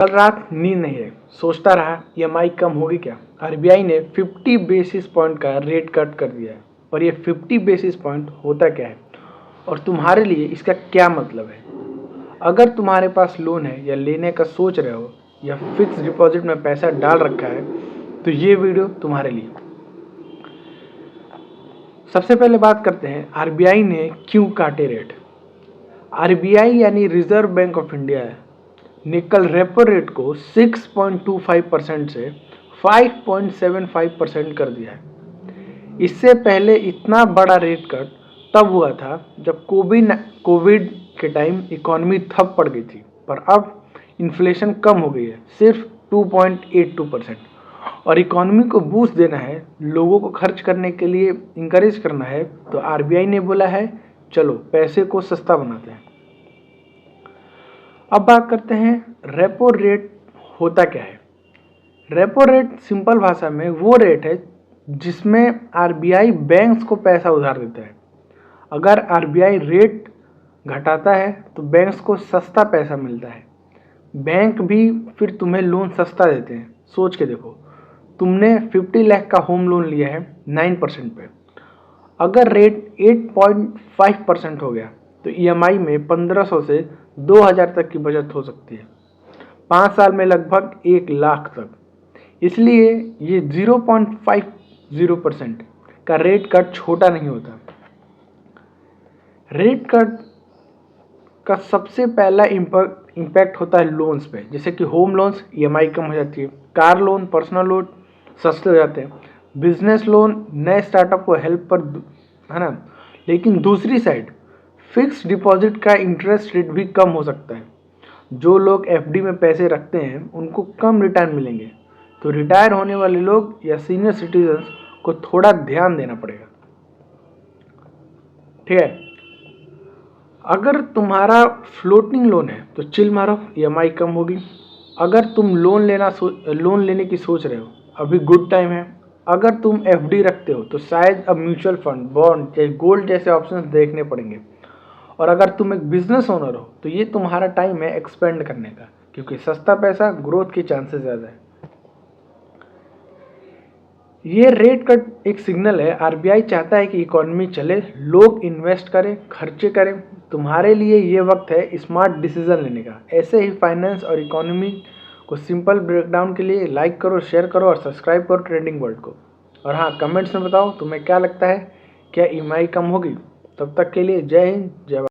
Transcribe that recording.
कल रात नींद नहीं है, सोचता रहा ईएमआई कम होगी क्या। आरबीआई ने 50 बेसिस पॉइंट का रेट कट कर दिया है। पर ये 50 बेसिस पॉइंट होता क्या है और तुम्हारे लिए इसका क्या मतलब है। अगर तुम्हारे पास लोन है या लेने का सोच रहे हो या फिक्स डिपॉजिट में पैसा डाल रखा है तो ये वीडियो तुम्हारे लिए। सबसे पहले बात करते हैं आरबीआई ने क्यों काटे रेट। आरबीआई यानी रिजर्व बैंक ऑफ इंडिया ने कल रेपो रेट को 6.25% से 5.75% कर दिया है। इससे पहले इतना बड़ा रेट कट तब हुआ था जब कोविड के टाइम इकोनॉमी ठप पड़ गई थी, पर अब इन्फ्लेशन कम हो गई है, सिर्फ 2.82%। और इकोनॉमी को बूस्ट देना है, लोगों को खर्च करने के लिए इंकरेज करना है, तो आरबीआई ने बोला है चलो पैसे को सस्ता बनाते हैं। अब बात करते हैं रेपो रेट होता क्या है। रेपो रेट सिंपल भाषा में वो रेट है जिसमें आरबीआई बैंक्स को पैसा उधार देता है। अगर आरबीआई रेट घटाता है तो बैंक्स को सस्ता पैसा मिलता है, बैंक भी फिर तुम्हें लोन सस्ता देते हैं। सोच के देखो, तुमने 50 लाख का होम लोन लिया है 9% पे, अगर रेट 8.5% हो गया तो ईएमआई में 1500 से 2000 तक की बचत हो सकती है, 5 साल में लगभग 1 लाख तक। इसलिए ये 0.50% का रेट कट छोटा नहीं होता। रेट कट का सबसे पहला इम्पैक्ट होता है लोन्स पे, जैसे कि होम लोन्स ईएमआई कम हो जाती है, कार लोन पर्सनल लोन सस्ते हो जाते हैं, बिजनेस लोन नए स्टार्टअप को हेल्प पर है ना। लेकिन दूसरी साइड फिक्स डिपॉजिट का इंटरेस्ट रेट भी कम हो सकता है। जो लोग एफडी में पैसे रखते हैं उनको कम रिटर्न मिलेंगे, तो रिटायर होने वाले लोग या सीनियर सिटीजन्स को थोड़ा ध्यान देना पड़ेगा। ठीक है, अगर तुम्हारा फ्लोटिंग लोन है तो चिल मारो, ईएमआई कम होगी। अगर तुम लोन लेने की सोच रहे हो, अभी गुड टाइम है। अगर तुम एफडी रखते हो तो शायद अब म्यूचुअल फंड, बॉन्ड या गोल्ड जैसे ऑप्शंस देखने पड़ेंगे। और अगर तुम एक बिजनेस ओनर हो तो ये तुम्हारा टाइम है एक्सपेंड करने का, क्योंकि सस्ता पैसा ग्रोथ के चांसेस ज़्यादा है। ये रेट कट एक सिग्नल है, आरबीआई चाहता है कि इकोनॉमी चले, लोग इन्वेस्ट करें, खर्चे करें। तुम्हारे लिए ये वक्त है स्मार्ट डिसीजन लेने का। ऐसे ही फाइनेंस और इकोनॉमी को सिंपल ब्रेकडाउन के लिए लाइक करो, शेयर करो और सब्सक्राइब करो ट्रेंडिंग वर्ल्ड को। और हाँ, कमेंट्स में बताओ तुम्हें क्या लगता है, क्या ईएमआई कम होगी। तब तक के लिए जय हिंद, जय भारत।